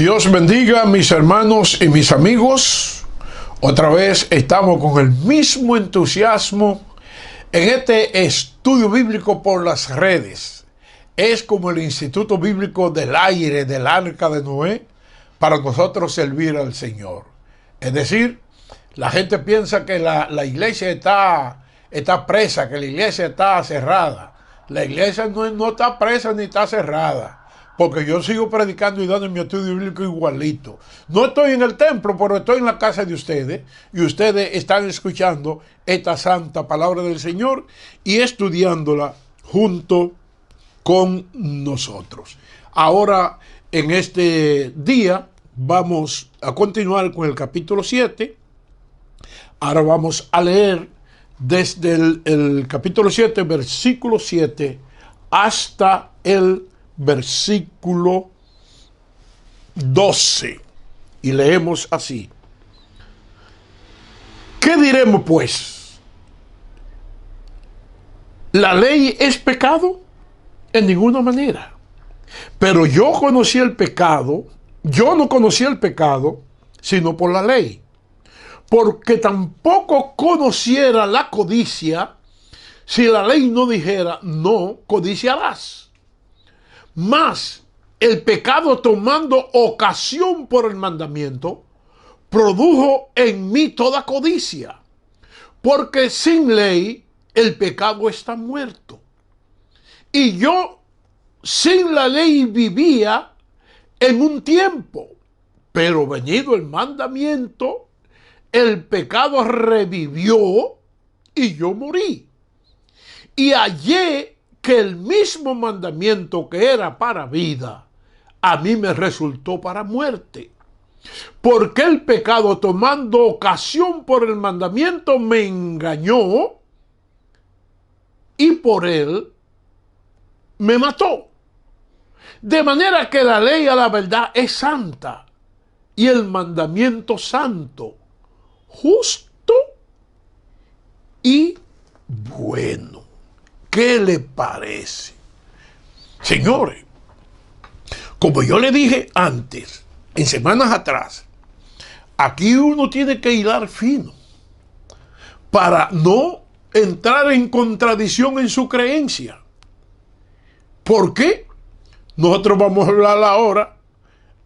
Dios bendiga mis hermanos y mis amigos. Otra vez estamos con el mismo entusiasmo en este estudio bíblico por las redes. Es como el Instituto Bíblico del Aire del Arca de Noé para nosotros servir al Señor. Es decir, la gente piensa que la iglesia está presa, que la iglesia está cerrada. La iglesia no está presa ni está cerrada. Porque yo sigo predicando y dando mi estudio bíblico igualito. No estoy en el templo, pero estoy en la casa de ustedes. Y ustedes están escuchando esta santa palabra del Señor y estudiándola junto con nosotros. Ahora, en este día, vamos a continuar con el capítulo 7. Ahora vamos a leer desde el capítulo 7, versículo 7, hasta el versículo 12, y leemos así: ¿qué diremos pues? ¿La ley es pecado? En ninguna manera. Pero yo no conocía el pecado, sino por la ley, porque tampoco conociera la codicia si la ley no dijera: no codiciarás. Mas el pecado, tomando ocasión por el mandamiento, produjo en mí toda codicia, porque sin ley el pecado está muerto. Y yo sin la ley vivía en un tiempo, pero venido el mandamiento, el pecado revivió y yo morí. Y hallé que el mismo mandamiento que era para vida, a mí me resultó para muerte. Porque el pecado, tomando ocasión por el mandamiento, me engañó y por él me mató. De manera que la ley a la verdad es santa y el mandamiento santo, justo y bueno. ¿Qué le parece? Señores, como yo le dije antes, en semanas atrás, aquí uno tiene que hilar fino para no entrar en contradicción en su creencia. ¿Por qué? Nosotros vamos a hablar ahora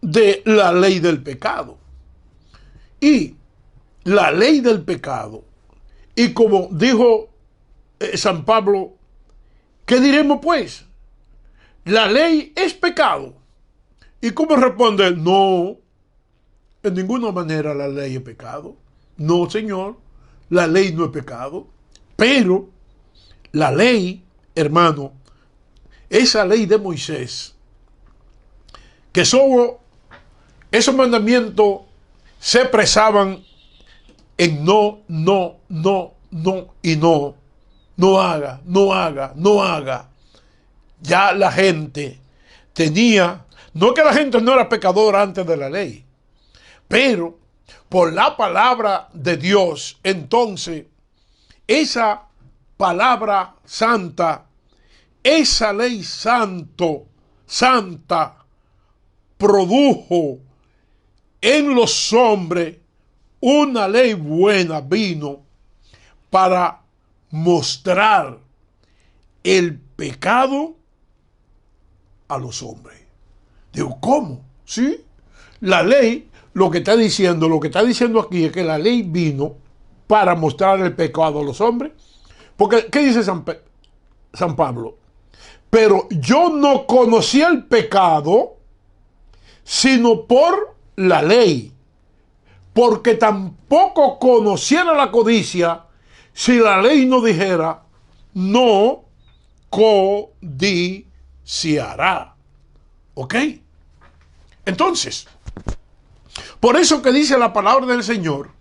de la ley del pecado. Y la ley del pecado, y como dijo San Pablo, ¿qué diremos pues? ¿La ley es pecado? ¿Y cómo responde? No, en ninguna manera la ley es pecado. No, Señor, la ley no es pecado. Pero la ley, hermano, esa ley de Moisés, que solo esos mandamientos se expresaban en no, no, no, no y no. No haga, no haga, no haga. Ya la gente tenía, no que la gente no era pecadora antes de la ley, pero por la palabra de Dios, entonces, esa palabra santa, esa ley santa, produjo en los hombres una ley buena, vino para mostrar el pecado a los hombres. Digo, ¿cómo? ¿Sí? La ley, lo que está diciendo aquí es que la ley vino para mostrar el pecado a los hombres. Porque, ¿qué dice San Pablo? Pero yo no conocía el pecado sino por la ley, porque tampoco conociera la codicia si la ley no dijera: no codiciará. ¿Ok? Entonces, por eso que dice la palabra del Señor,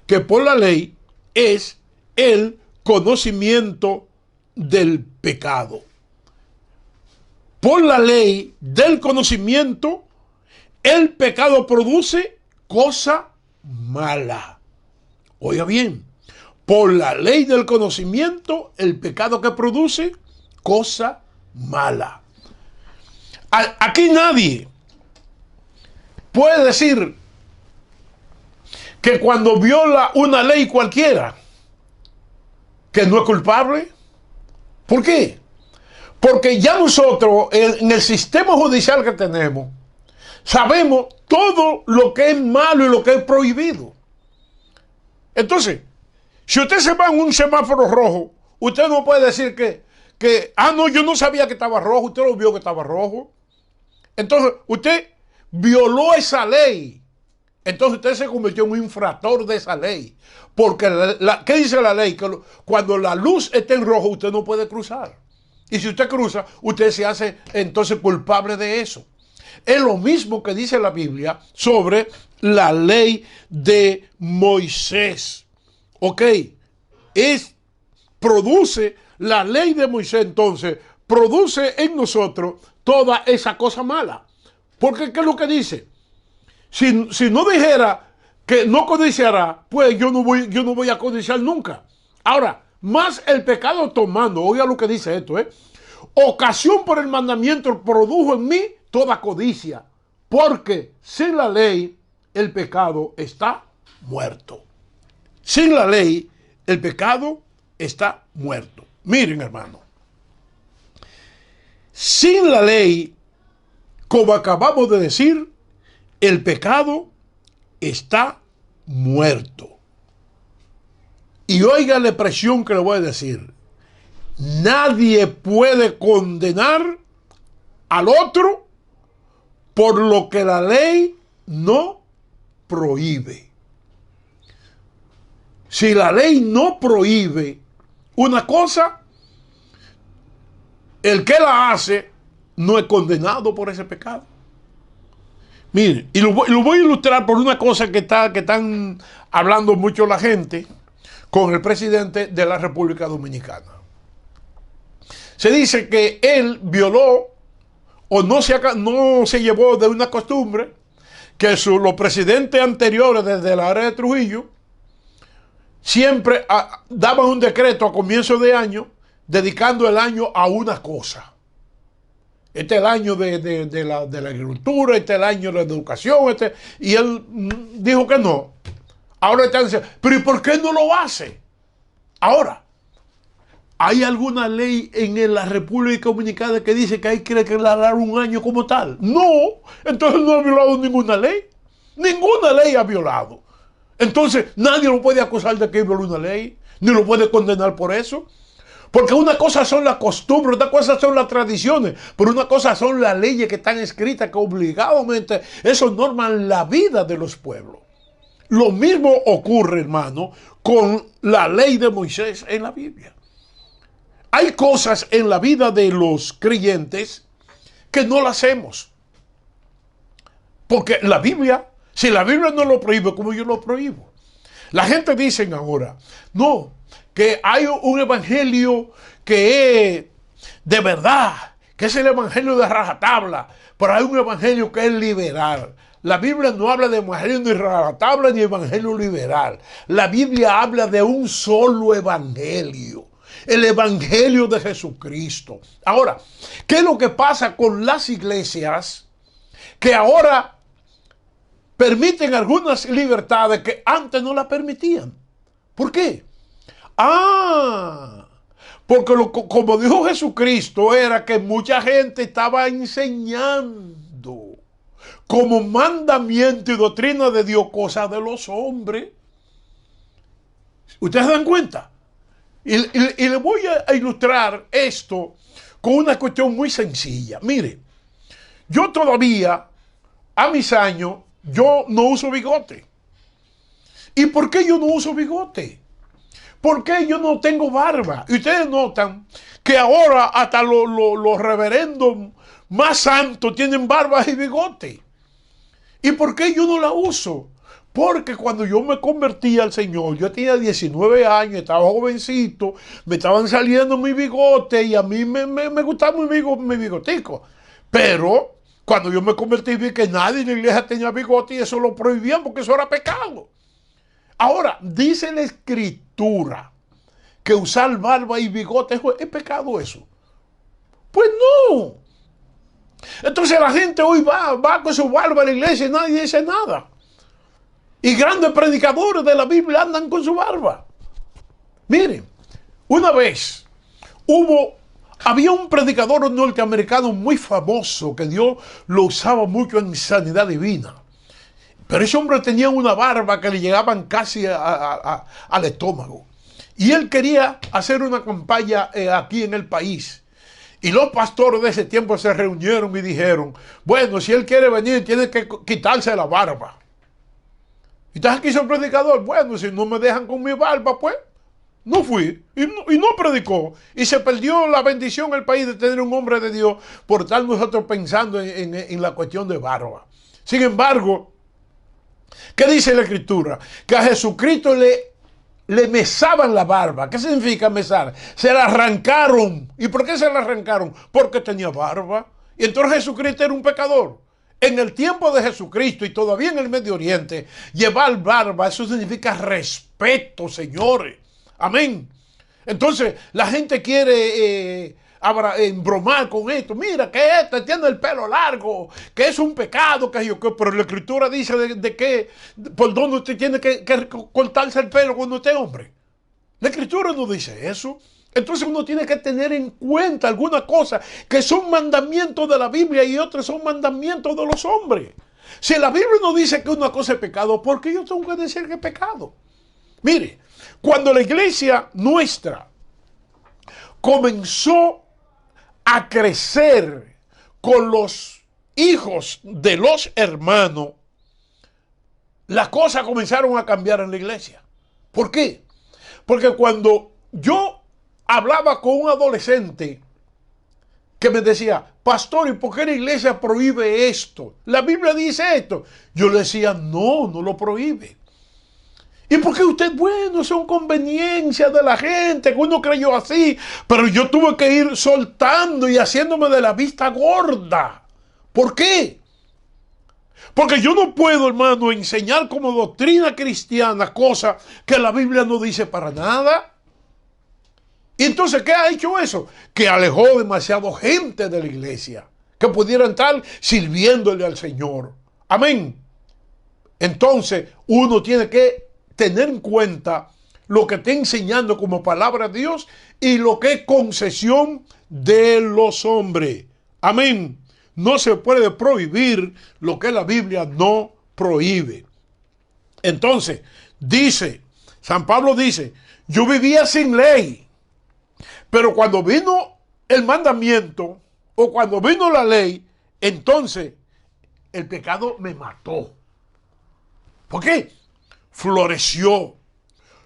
que por la ley es el conocimiento del pecado. Por la ley del conocimiento, el pecado produce cosa mala. Oiga bien, por la ley del conocimiento, el pecado que produce cosa mala. Aquí nadie puede decir que cuando viola una ley cualquiera, que no es culpable? ¿Por qué? Porque ya nosotros, en el sistema judicial que tenemos, sabemos todo lo que es malo y lo que es prohibido. Entonces, si usted se va en un semáforo rojo, usted no puede decir no, yo no sabía que estaba rojo, usted lo vio que estaba rojo. Entonces, usted violó esa ley. Entonces usted se convirtió en un infractor de esa ley. Porque, ¿qué dice la ley? Que cuando la luz está en rojo, usted no puede cruzar. Y si usted cruza, usted se hace entonces culpable de eso. Es lo mismo que dice la Biblia sobre la ley de Moisés. Ok, produce la ley de Moisés, entonces, produce en nosotros toda esa cosa mala. Porque, ¿qué es lo que dice? Si no dijera que no codiciará, pues yo no voy a codiciar nunca. Ahora, más el pecado tomando, oiga lo que dice esto, ocasión por el mandamiento produjo en mí toda codicia, porque sin la ley el pecado está muerto. Sin la ley el pecado está muerto. Miren, hermano, sin la ley, como acabamos de decir, el pecado está muerto. Y oiga la expresión que le voy a decir. Nadie puede condenar al otro por lo que la ley no prohíbe. Si la ley no prohíbe una cosa, el que la hace no es condenado por ese pecado. Mire, y lo voy a ilustrar por una cosa que están hablando mucho la gente con el presidente de la República Dominicana. Se dice que él violó o no se llevó de una costumbre que los presidentes anteriores desde la era de Trujillo siempre daban un decreto a comienzo de año dedicando el año a una cosa. Este es el año de la agricultura, este es el año de la educación, y él dijo que no. Ahora están diciendo, pero ¿y por qué no lo hace? Ahora, ¿hay alguna ley en la República Dominicana que dice que hay que declarar un año como tal? No, entonces no ha violado ninguna ley. Ninguna ley ha violado. Entonces nadie lo puede acusar de que violó una ley, ni lo puede condenar por eso. Porque una cosa son las costumbres, otra cosa son las tradiciones, pero una cosa son las leyes que están escritas que obligadamente eso norman la vida de los pueblos. Lo mismo ocurre, hermano, con la ley de Moisés en la Biblia. Hay cosas en la vida de los creyentes que no las hacemos. Porque la Biblia, si la Biblia no lo prohíbe, ¿cómo yo lo prohíbo? La gente dice ahora, no, que hay un evangelio que es de verdad, que es el evangelio de rajatabla, pero hay un evangelio que es liberal. La Biblia no habla de evangelio ni rajatabla ni evangelio liberal. La Biblia habla de un solo evangelio, el evangelio de Jesucristo. Ahora, ¿qué es lo que pasa con las iglesias que ahora permiten algunas libertades que antes no las permitían? ¿Por qué? Porque como dijo Jesucristo, era que mucha gente estaba enseñando como mandamiento y doctrina de Dios cosas de los hombres. ¿Ustedes se dan cuenta? Y le voy a ilustrar esto con una cuestión muy sencilla. Mire, yo todavía, a mis años, yo no uso bigote. ¿Y por qué yo no uso bigote? ¿Por qué yo no tengo barba? Y ustedes notan que ahora hasta los reverendos más santos tienen barbas y bigote. ¿Y por qué yo no la uso? Porque cuando yo me convertí al Señor, yo tenía 19 años, estaba jovencito, me estaban saliendo mi bigote y a mí me gustaba mi bigotico. Pero cuando yo me convertí vi que nadie en la iglesia tenía bigote y eso lo prohibían porque eso era pecado. Ahora, dice la Escritura que usar barba y bigote es pecado eso. Pues no. Entonces la gente hoy va con su barba a la iglesia y nadie dice nada. Y grandes predicadores de la Biblia andan con su barba. Miren, una vez había un predicador norteamericano muy famoso que Dios lo usaba mucho en sanidad divina. Pero ese hombre tenía una barba que le llegaban casi al estómago. Y él quería hacer una campaña aquí en el país. Y los pastores de ese tiempo se reunieron y dijeron, bueno, si él quiere venir, tiene que quitarse la barba. Y entonces aquí hizo el predicador, bueno, si no me dejan con mi barba, pues, no fui. Y no predicó. Y se perdió la bendición en el país de tener un hombre de Dios por estar nosotros pensando en la cuestión de barba. Sin embargo, ¿qué dice la Escritura? Que a Jesucristo le mesaban la barba. ¿Qué significa mesar? Se la arrancaron. ¿Y por qué se la arrancaron? Porque tenía barba. Y entonces Jesucristo era un pecador. En el tiempo de Jesucristo y todavía en el Medio Oriente, llevar barba, eso significa respeto, señores. Amén. Entonces, la gente quiere embromar con esto. Mira, que este tiene el pelo largo, que es un pecado, pero la Escritura dice por dónde usted tiene que cortarse el pelo cuando esté hombre. La Escritura no dice eso. Entonces uno tiene que tener en cuenta algunas cosas que son mandamientos de la Biblia y otras son mandamientos de los hombres. Si la Biblia no dice que una cosa es pecado, ¿por qué yo tengo que decir que es pecado? Mire, cuando la iglesia nuestra comenzó a crecer con los hijos de los hermanos, las cosas comenzaron a cambiar en la iglesia. ¿Por qué? Porque cuando yo hablaba con un adolescente que me decía, pastor, ¿y por qué la iglesia prohíbe esto? La Biblia dice esto. Yo le decía, no lo prohíbe. ¿Y por qué usted? Bueno, son conveniencias de la gente, que uno creyó así, pero yo tuve que ir soltando y haciéndome de la vista gorda. ¿Por qué? Porque yo no puedo, hermano, enseñar como doctrina cristiana cosas que la Biblia no dice para nada. Y entonces, ¿qué ha hecho eso? Que alejó demasiado gente de la iglesia, que pudieran estar sirviéndole al Señor. Amén. Entonces, uno tiene que tener en cuenta lo que está enseñando como palabra de Dios y lo que es concesión de los hombres. Amén. No se puede prohibir lo que la Biblia no prohíbe. Entonces, San Pablo dice, yo vivía sin ley. Pero cuando vino el mandamiento o cuando vino la ley, entonces el pecado me mató. ¿Por qué? Floreció.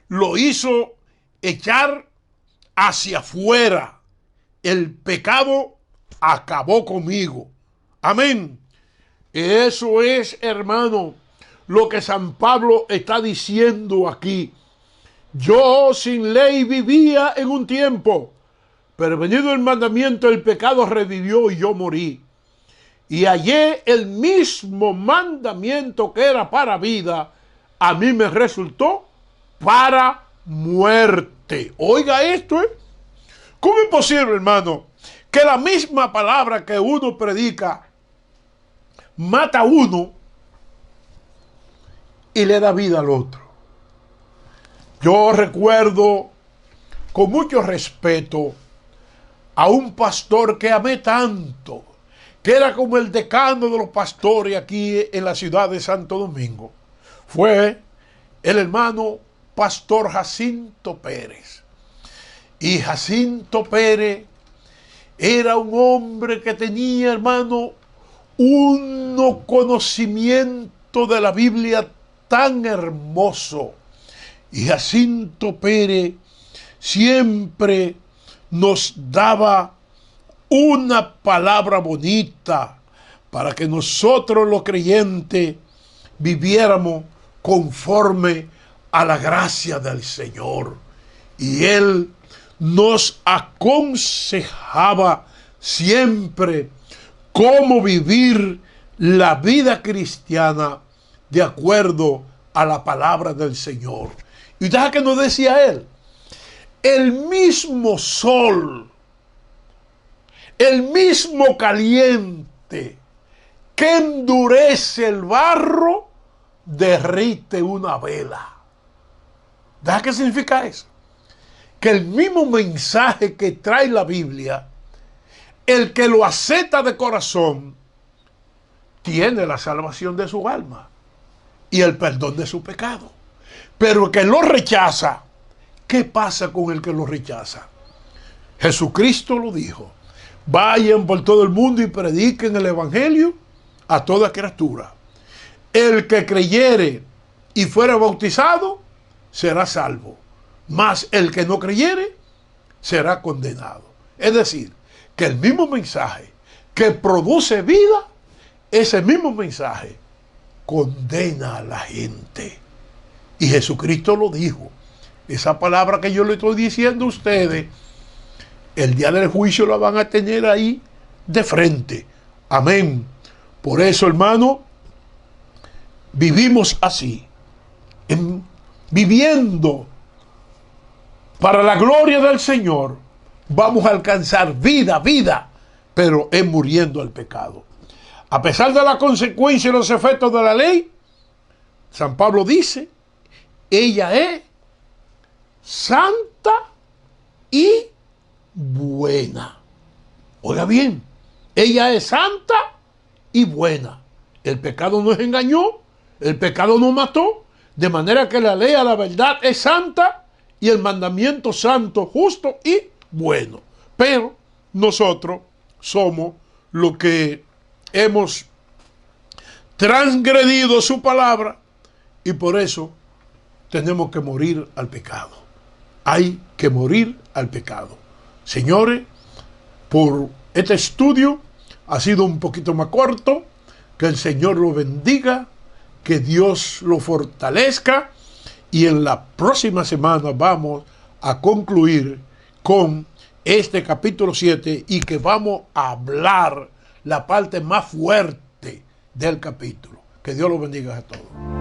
Lo hizo echar hacia afuera. El pecado acabó conmigo. Amén. Eso es, hermano, lo que San Pablo está diciendo aquí. Yo sin ley vivía en un tiempo, pero venido el mandamiento, el pecado revivió y yo morí. Y hallé el mismo mandamiento que era para vida, a mí me resultó para muerte. Oiga esto, ¿eh? ¿Cómo es posible, hermano, que la misma palabra que uno predica mata a uno y le da vida al otro? Yo recuerdo con mucho respeto a un pastor que amé tanto, que era como el decano de los pastores aquí en la ciudad de Santo Domingo. Fue el hermano pastor Jacinto Pérez. Y Jacinto Pérez era un hombre que tenía, hermano, un conocimiento de la Biblia tan hermoso. Y Jacinto Pérez siempre nos daba una palabra bonita para que nosotros los creyentes viviéramos conforme a la gracia del Señor. Y él nos aconsejaba siempre cómo vivir la vida cristiana de acuerdo a la palabra del Señor. ¿Y sabes qué nos decía él? El mismo sol, el mismo fuerte que endurece el barro, derrite una vela. ¿Sabes qué significa eso? Que el mismo mensaje que trae la Biblia, el que lo acepta de corazón, tiene la salvación de su alma y el perdón de su pecado. Pero el que lo rechaza, ¿qué pasa con el que lo rechaza? Jesucristo lo dijo: vayan por todo el mundo y prediquen el evangelio a toda criatura. El que creyere y fuere bautizado será salvo, mas el que no creyere será condenado. Es decir, que el mismo mensaje que produce vida, ese mismo mensaje condena a la gente. Y Jesucristo lo dijo. Esa palabra que yo le estoy diciendo a ustedes, el día del juicio la van a tener ahí de frente. Amén. Por eso, hermano, vivimos así, viviendo para la gloria del Señor. Vamos a alcanzar vida, pero es muriendo al pecado. A pesar de la consecuencia y los efectos de la ley, San Pablo dice: ella es santa y buena. Oiga bien, ella es santa y buena. El pecado nos engañó, el pecado nos mató, de manera que la ley a la verdad es santa y el mandamiento santo, justo y bueno. Pero nosotros somos los que hemos transgredido su palabra y por eso tenemos que morir al pecado. Hay que morir al pecado. Señores, por este estudio ha sido un poquito más corto. Que el Señor lo bendiga, que Dios lo fortalezca y en la próxima semana vamos a concluir con este capítulo 7 y que vamos a hablar la parte más fuerte del capítulo. Que Dios lo bendiga a todos.